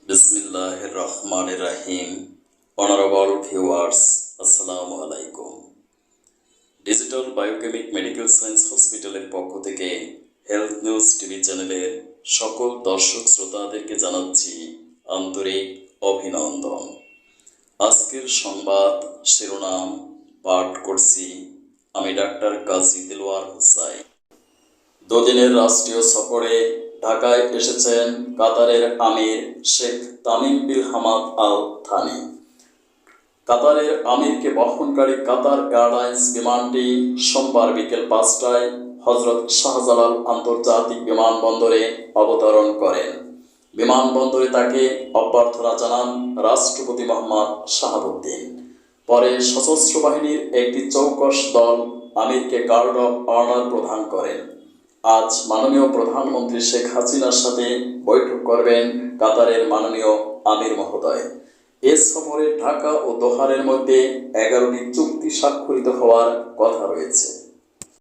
বিসমিল্লাহির রহমানির রহিম। Honourable viewers, আসসালামু আলাইকুম। ডিজিটাল বায়োকেমিক মেডিকেল সায়েন্স হসপিটালের পক্ষ থেকে হেলথ নিউজ টিভি চ্যানেলের সকল দর্শক শ্রোতাদেরকে জানাচ্ছি আন্তরিক অভিনন্দন। আজকের সংবাদ শিরোনাম পাঠ করছি আমি ডাক্তার কাজী দিলওয়ার হোসাইন। দুদিনের রাষ্ট্রীয় সফরে ঢাকায় এসেছেন কাতারের আমির Sheikh Tamim bin Hamad Al Thani. কাতারের আমিরকে বহনকারী কাতার এয়ারলাইন্স বিমানটি সোমবার বিকেল 5টায় হজরত শাহজালাল আন্তর্জাতিক বিমানবন্দরে অবতরণ করেন। বিমানবন্দরে তাকে অভ্যর্থনা জানান রাষ্ট্রপতি মোহাম্মদ শাহাবুদ্দিন। পরে সশস্ত্র বাহিনীর একটি চৌকস দল আমিরকে গার্ড অব অনার প্রদান করেন। আজ মাননীয় প্রধানমন্ত্রী শেখ হাসিনার সাথে বৈঠক করবেন কাতারের মাননীয় আমির মহোদয়। এ সফরে ঢাকা ও দোহারের মধ্যে 11টি চুক্তি স্বাক্ষরিত হওয়ার কথা রয়েছে।